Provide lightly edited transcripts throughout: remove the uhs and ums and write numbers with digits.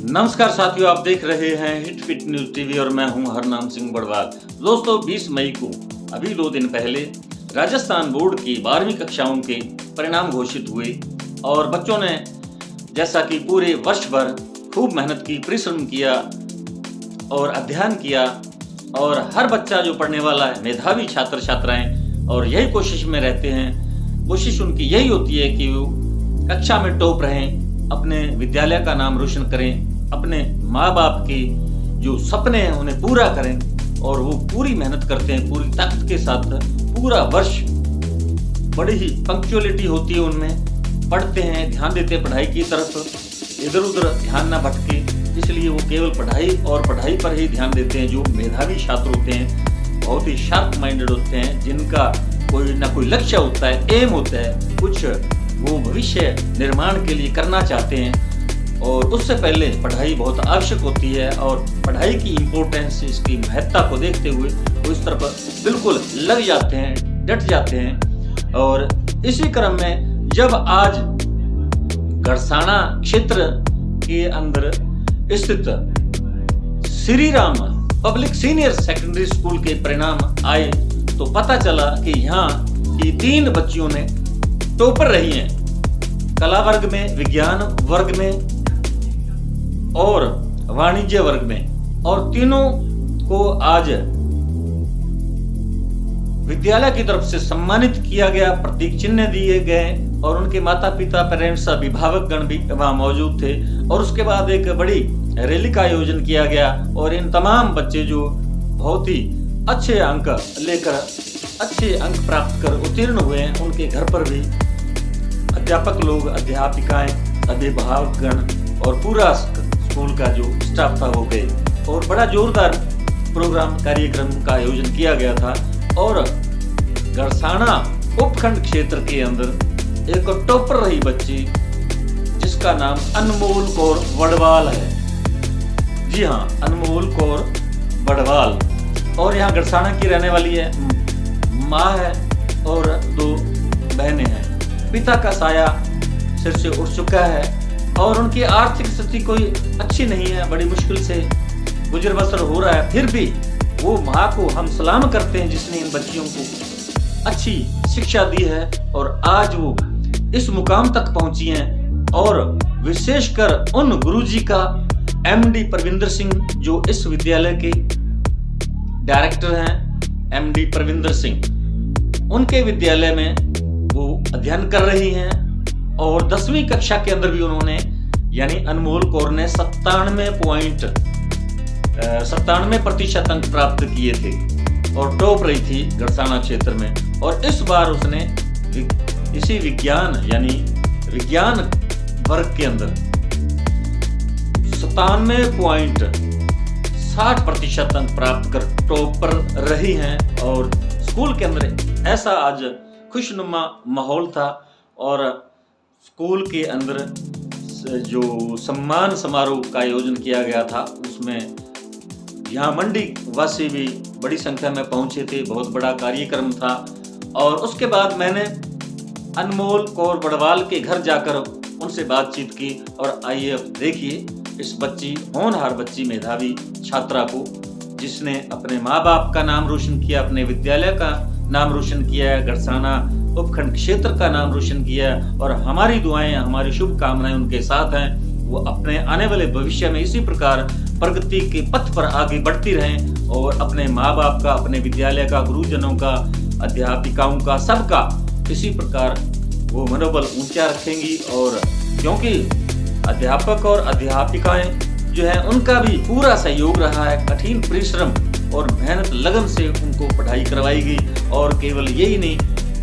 नमस्कार साथियों, आप देख रहे हैं हिट फिट न्यूज टीवी और मैं हूं हरनाम सिंह बड़वाल। दोस्तों 20 मई को अभी 2 दिन पहले राजस्थान बोर्ड की 12वीं कक्षाओं के परिणाम घोषित हुए और बच्चों ने जैसा कि पूरे वर्ष भर खूब मेहनत की, परिश्रम किया और अध्ययन किया और हर बच्चा जो पढ़ने वाला है, मेधावी छात्र छात्राएं और यही कोशिश में रहते हैं। कोशिश उनकी यही होती है कि वो कक्षा में टॉप रहें, अपने विद्यालय का नाम रोशन करें, अपने माँ बाप के जो सपने हैं उन्हें पूरा करें और वो पूरी मेहनत करते हैं, पूरी ताकत के साथ पूरा वर्ष। बड़ी ही पंक्चुअलिटी होती है उनमें, पढ़ते हैं, ध्यान देते हैं पढ़ाई की तरफ, इधर उधर ध्यान ना भटके, इसलिए वो केवल पढ़ाई और पढ़ाई पर ही ध्यान देते हैं। जो मेधावी छात्र होते हैं, बहुत ही शार्प माइंडेड होते हैं, जिनका कोई ना कोई लक्ष्य होता है, एम होता है, कुछ वो भविष्य निर्माण के लिए करना चाहते हैं और उससे पहले पढ़ाई बहुत आवश्यक होती है और पढ़ाई की इम्पोर्टेंस, इसकी महत्ता को देखते हुए वो इस तरफ बिल्कुल लग जाते हैं, डट जाते हैं। और इसी क्रम में जब आज गड़साना क्षेत्र के अंदर स्थित Shri Ram public senior secondary school के परिणाम आए तो पता चला कि यहाँ की 3 बच्चियों ने टॉपर रही हैं, कला वर्ग में, विज्ञान वर्ग में और वाणिज्य वर्ग में, और तीनों को आज विद्यालय की तरफ से सम्मानित किया गया, प्रतीक चिन्ह दिए गए और उनके माता पिता, पेरेंट्स, अभिभावक गण भी वहां मौजूद थे। और उसके बाद एक बड़ी रैली का आयोजन किया गया और इन तमाम बच्चे जो बहुत ही अच्छे अंक लेकर, अच्छे अंक प्राप्त कर उत्तीर्ण हुए हैं, उनके घर पर भी अध्यापक लोग, अध्यापिकाएं, अभिभावकगण और पूरा स्कूल का जो स्टाफ था वो गए और बड़ा जोरदार प्रोग्राम, कार्यक्रम का आयोजन किया गया था। और गड़साना उपखंड क्षेत्र के अंदर एक टॉपर रही बच्ची जिसका नाम अनमोल कौर बड़वाल है। जी हाँ, अनमोल कौर बड़वाल, और यहाँ गड़साना की रहने वाली है, माँ है और 2 बहनें हैं। पिता का साया सिर से उठ चुका है और उनकी आर्थिक स्थिति कोई अच्छी नहीं है, बड़ी मुश्किल से गुजर बसर हो रहा है। फिर भी वो माँ को हम सलाम करते हैं जिसने इन बच्चियों को अच्छी शिक्षा दी है और आज वो इस मुकाम तक पहुंची हैं। और विशेषकर उन गुरुजी का, एमडी परविंदर सिंह, जो इस विद्यालय के डायरेक्टर हैं, एमडी परविंदर सिंह, उनके विद्यालय में वो अध्ययन कर रही हैं और 10वीं कक्षा के अंदर भी उन्होंने, यानी अनमोल कौर ने 97% अंक प्राप्त किए थे और टॉप रही थी गड़साना क्षेत्र में। और इस बार उसने इसी विज्ञान, यानी विज्ञान वर्ग के अंदर 97.60% अंक प्राप्त कर टॉपर रही हैं। और स्कूल के अंदर ऐसा आज खुशनुमा माहौल था और स्कूल के अंदर जो सम्मान समारोह का आयोजन किया गया था उसमें यहाँ मंडी वासी भी बड़ी संख्या में पहुंचे थे, बहुत बड़ा कार्यक्रम था। और उसके बाद मैंने अनमोल कौर बड़वाल के घर जाकर उनसे बातचीत की और आइए अब देखिए इस बच्ची, होनहार बच्ची, मेधावी छात्रा को, जिसने अपने माँ बाप का नाम रोशन किया, अपने विद्यालय का नाम रोशन किया है, गड़साना उपखंड क्षेत्र का नाम रोशन किया है और हमारी दुआएं, हमारी शुभकामनाएं उनके साथ हैं। वो अपने आने वाले भविष्य में इसी प्रकार प्रगति के पथ पर आगे बढ़ती रहें और अपने माँ बाप का, अपने विद्यालय का, गुरुजनों का, अध्यापिकाओं का, सबका इसी प्रकार वो मनोबल ऊंचा रखेंगी। और क्योंकि अध्यापक और अध्यापिकाएं जो है उनका भी पूरा सहयोग रहा है, कठिन परिश्रम और मेहनत लगन से उनको पढ़ाई करवाई गई। और केवल यही नहीं,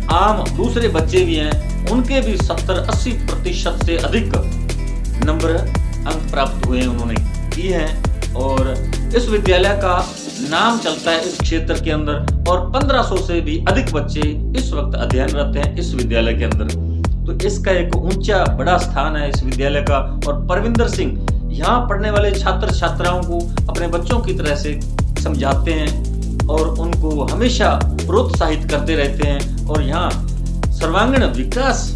आम दूसरे बच्चे भी हैं, उनके भी 70-80% से अधिक नंबर, अंक प्राप्त हुए उन्होंने किए हैं। और इस विद्यालय का नाम चलता है इस क्षेत्र के अंदर और 1500 से भी अधिक बच्चे इस वक्त अध्ययनरत हैं इस विद्यालय के अंदर। तो इसका एक ऊंचा बड़ा स्थान है इस विद्यालय का। और परविंदर सिंह यहाँ पढ़ने वाले छात्र छात्राओं को अपने बच्चों की तरह से समझाते हैं और उनको हमेशा प्रोत्साहित करते रहते हैं। और यहाँ सर्वांगीण विकास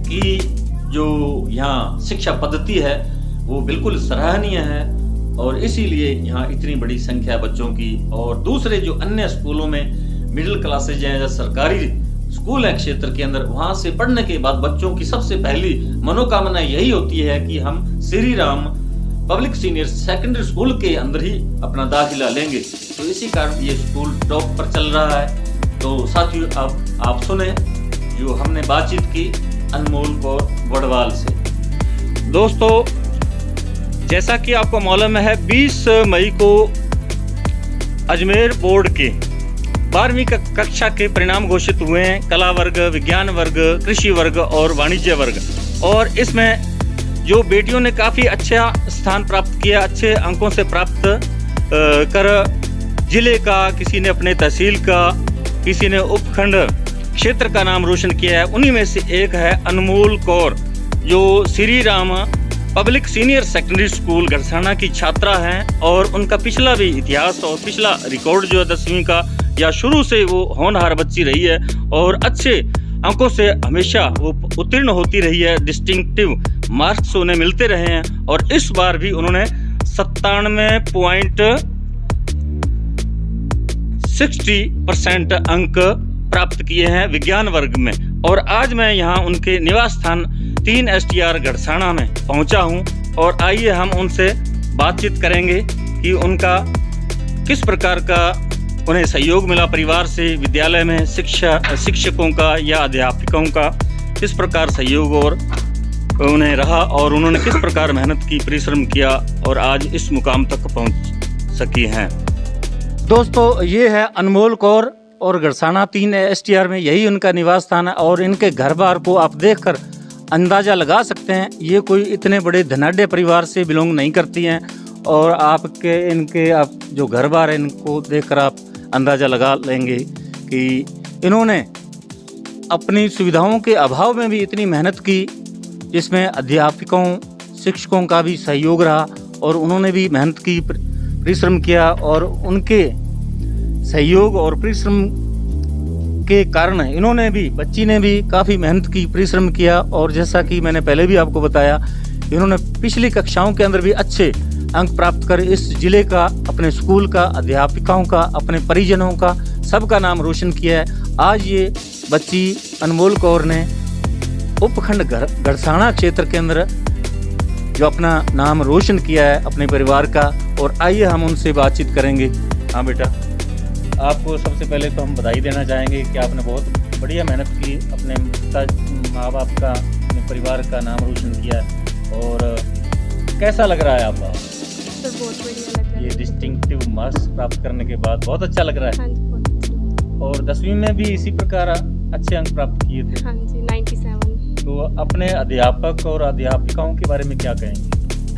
की जो यहाँ शिक्षा पद्धति है वो बिल्कुल सराहनीय है और इसीलिए यहाँ इतनी बड़ी संख्या बच्चों की। और दूसरे जो अन्य स्कूलों में मिडिल क्लासेज हैं या सरकारी स्कूल है क्षेत्र के अंदर, वहां से पढ़ने के बाद बच्चों की सबसे पहली मनोकामना यही होती है कि हम Shri Ram public senior secondary school के अंदर ही अपना दाखिला लेंगे। तो इसी कारण ये स्कूल टॉप पर चल रहा है। तो साथियों अब आप सुने जो हमने बातचीत की अनमोल कौर वडवाल से। दोस्तों, जैसा कि आपको मालूम है 20 मई को अजमेर बोर्ड के 12वीं कक्षा के परिणाम घोषित हुए हैं। कला वर्ग, विज्ञान वर्ग, कृषि वर्ग और वाणिज्य वर्ग। और इसमें जो बेटियों ने काफ़ी अच्छा स्थान प्राप्त किया, अच्छे अंकों से प्राप्त कर जिले का, किसी ने अपने तहसील का, किसी ने उपखंड क्षेत्र का नाम रोशन किया है, उन्हीं में से एक है अनमोल कौर, जो Shri Ram public senior secondary school Garsana की छात्रा हैं। और उनका पिछला भी इतिहास और पिछला रिकॉर्ड जो है 10वीं का, या शुरू से वो होनहार बच्ची रही है और अच्छे अंकों से हमेशा वो उत्तीर्ण होती रही है। डिस्टिंक्टिव मार्क्स उन्हें मिलते रहे हैं और इस बार भी उन्होंने 97.60% अंक प्राप्त किए हैं विज्ञान वर्ग में। और आज मैं यहाँ उनके निवास स्थान 3 STR गड़साना में पहुँचा हूँ और आइए हम उनसे बातचीत करेंगे कि उनका किस प्रकार का उन्हें सहयोग मिला परिवार से, विद्यालय में शिक्षकों का या अध्यापकों का किस प्रकार सहयोग और उन्हें रहा, और उन्होंने किस प्रकार मेहनत की, परिश्रम किया और आज इस मुकाम तक पहुंच सकी हैं। दोस्तों, ये है अनमोल कौर और गड़साना 3 STR में यही उनका निवास स्थान है। और इनके घर बार को आप देखकर अंदाज़ा लगा सकते हैं, ये कोई इतने बड़े धनाढ़ परिवार से बिलोंग नहीं करती हैं। और आपके इनके आप जो घर बार है इनको देखकर आप अंदाज़ा लगा लेंगे कि इन्होंने अपनी सुविधाओं के अभाव में भी इतनी मेहनत की, जिसमें अध्यापकों, शिक्षकों का भी सहयोग रहा और उन्होंने भी मेहनत की, परिश्रम किया। और उनके सहयोग और परिश्रम के कारण इन्होंने भी, बच्ची ने भी काफ़ी मेहनत की, परिश्रम किया। और जैसा कि मैंने पहले भी आपको बताया, इन्होंने पिछली कक्षाओं के अंदर भी अच्छे अंक प्राप्त कर इस जिले का, अपने स्कूल का, अध्यापिकाओं का, अपने परिजनों का, सबका नाम रोशन किया है। आज ये बच्ची अनमोल कौर ने उपखंड गड़साना क्षेत्र के अंदर जो अपना नाम रोशन किया है अपने परिवार का। और आइए हम उनसे बातचीत करेंगे। हाँ बेटा, आपको सबसे पहले तो हम बधाई देना चाहेंगे कि आपने बहुत बढ़िया मेहनत की, अपने माँ बाप का, अपने परिवार का नाम रोशन किया। और कैसा लग रहा है आपका? सर बहुत बढ़िया लग रहा है। ये डिस्टिंक्टिव मार्क्स प्राप्त करने के बाद बहुत अच्छा लग रहा है। हाँ जी, बहुत अच्छा। और 10वीं में भी इसी प्रकार अच्छे अंक प्राप्त किए थे। हाँ जी, 97। तो अपने अध्यापक और अध्यापिकाओं के बारे में क्या कहेंगे?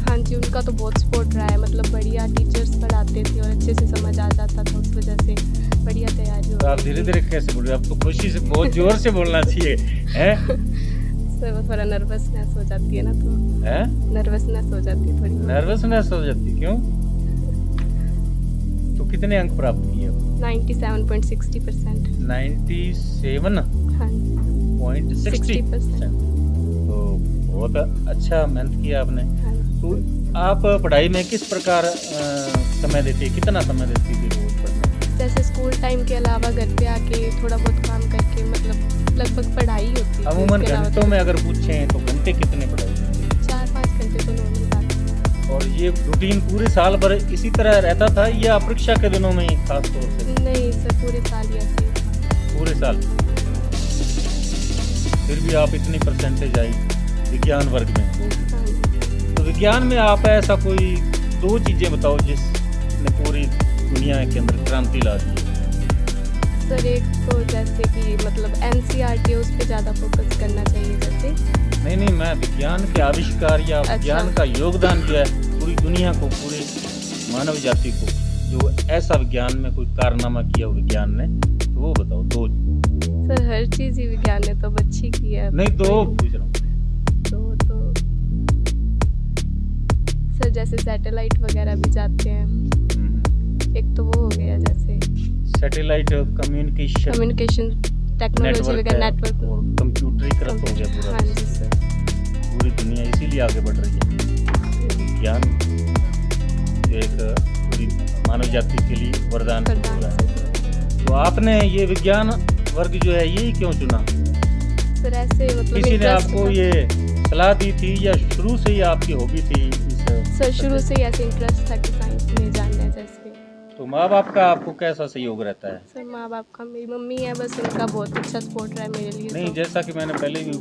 हाँ जी, उनका तो बहुत सपोर्ट रहा है, मतलब बढ़िया टीचर्स पढ़ाते थे और अच्छे से समझ आ जाता था, उस वजह से बढ़िया तैयारी हो। तो आप धीरे धीरे कैसे बोल रहे हो? आप तो खुशी से बहुत जोर से बोलना चाहिए है। सर वो थोड़ा नर्वसनेस हो जाती है ना, तो नर्वसनेस हो जाती है, थोड़ी नर्वसनेस हो जाती है। क्यों? तो कितने अंक प्राप्त किए? 97.60%। 97 हाँ जी, 60%। तो बहुत अच्छा मेहनत किया आपने। हाँ जी। तो आप पढ़ाई में किस प्रकार समय देती, कितना समय देती थी रोज पढ़ने? जैसे स्कूल टाइम के अलावा घर पे आके थोड़ा बहुत काम करके, मतलब लगभग पढ़ाई होती है। अमूमन घंटों में अगर पूछें तो घंटे कितने पढ़ाई? 4-5 घंटे तो नॉर्मल बात है। और ये रूटीन पूरे साल भर इसी तरह रहता था या परीक्षा के दिनों में ही खास तौर से? नहीं सर, पूरे साल ही ऐसे ही था। पूरे साल? फिर भी आप इतनी परसेंटेज आई विज्ञान वर्ग में। हाँ जी। तो विज्ञान में आप ऐसा कोई 2 चीजें बताओ जिसने पूरी दुनिया के अंदर क्रांति ला दी? सर एक तो जैसे कि मतलब NCERT है, उस पर ज़्यादा फोकस करना चाहिए जैसे। नहीं, मैं विज्ञान के आविष्कार या विज्ञान का योगदान जो है पूरी दुनिया को, पूरे मानव जाति को, जो ऐसा विज्ञान में कोई कारनामा किया हो विज्ञान ने, तो वो बताओ 2। सर हर चीज़ ही विज्ञान ने तो अच्छी की है। नहीं 2 पूछ रहा हूँ। तो सर जैसे सैटेलाइट वगैरह भी जाते हैं, एक तो वो हो गया जैसे सैटेलाइट कम्युनिकेशन टेक्नोलॉजी वगैरह, नेटवर्क और कंप्यूटरीकृत हो गया पूरा। हाँ जी सर। पूरी दुनिया इसीलिए आगे बढ़ रही है। विज्ञान जो एक पूरी मानव जाति के लिए वरदान सिद्ध हो रहा है। तो आपने ये विज्ञान वर्ग जो है यही क्यों चुना? सर ऐसे मतलब किसी ने interest आपको था। ये सलाह दी थी या शुरू से ही आपकी हॉबी थी इस? सर शुरू से ही ऐसे इंटरेस्ट था कि साइंस में जानना है जैसे। तो माँ बाप का आपको कैसा सहयोग रहता है? सर माँ बाप का, मेरी मम्मी है बस, उनका बहुत अच्छा सपोर्ट रहा है मेरे लिए। नहीं, तो जैसा कि मैंने पहले भी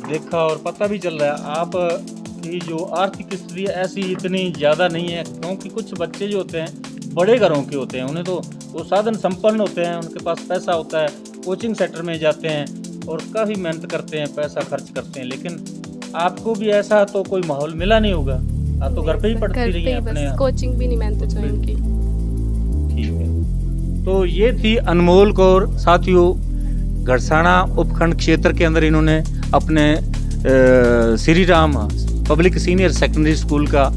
देखा और पता भी चल रहा है, आप की जो आर्थिक स्थिति ऐसी इतनी ज़्यादा नहीं है, क्योंकि कुछ बच्चे जो होते हैं बड़े घरों के होते हैं, उन्हें तो वो साधन संपन्न होते हैं, उनके पास पैसा होता है, कोचिंग सेंटर में जाते हैं और काफ़ी मेहनत करते हैं, पैसा खर्च करते हैं। लेकिन आपको भी ऐसा तो कोई माहौल मिला नहीं होगा, आप तो घर पे ही पढ़ती घर रही पे हैं ही अपने बस, कोचिंग भी नहीं मैंने तो ज्वाइन की। ठीक है। तो ये थी अनमोल कौर। साथियों, घड़साना उपखंड क्षेत्र के अंदर इन्होंने अपने Shri Ram public senior secondary school का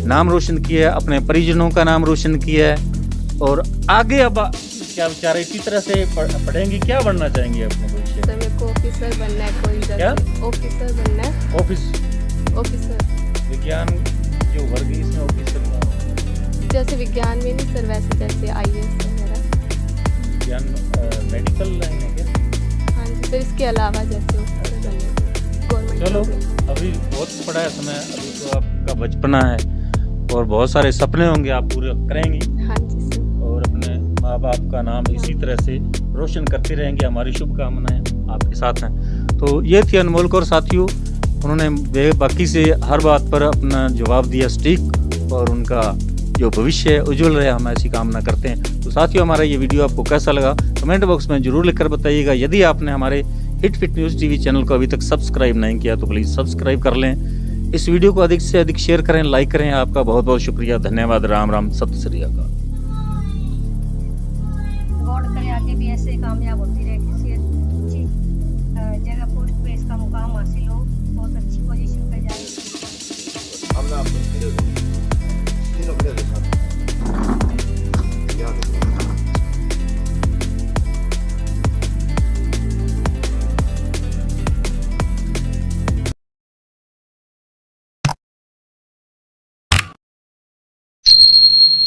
नाम रोशन किया है, अपने परिजनों का नाम रोशन किया है और आगे अब क्या विचार है, इसी तरह से पढ़ेंगी? क्या बनना चाहेंगे अपने भविष्य? सर मेरे को ऑफिसर बनना है, कोई क्या? ऑफिसर बनना है। ऑफिसर विज्ञान जो वर्ग है इसमें ऑफिसर का जैसे विज्ञान में नहीं सर, वैसे जैसे IAS वगैरह। विज्ञान मेडिकल लाइन है क्या? हाँ जी सर, इसके अलावा जैसे ऑफिसर बनना है गवर्नमेंट। चलो, अभी बहुत पड़ा है समय, अभी तो आपका बचपना है और बहुत सारे सपने होंगे, आप पूरे करेंगी हाँ जी सर। और अपने माँ बाप का नाम इसी तरह से रोशन करते रहेंगे। हमारी शुभकामनाएं आपके साथ हैं। तो ये थी अनमोल कौर। साथियों, उन्होंने बेबाकी से हर बात पर अपना जवाब दिया सटीक और उनका जो भविष्य है उज्जवल रहे, हम ऐसी कामना करते हैं। तो साथियों, हमारा ये वीडियो आपको कैसा लगा कमेंट बॉक्स में जरूर लिखकर बताइएगा। यदि आपने हमारे hit fit news TV channel को अभी तक सब्सक्राइब नहीं किया तो प्लीज़ सब्सक्राइब कर लें। इस वीडियो को अधिक से अधिक शेयर करें, लाइक करें। आपका बहुत बहुत शुक्रिया, धन्यवाद। राम राम, सत श्री अकाल। गॉड करे आगे भी ऐसे कामयाब होती रहे, किसी अच्छी जगह पोस्ट पे इसका मुकाम हासिल हो, बहुत अच्छी पोजीशन पे जाए। हमने आपको तीनों प्लेयर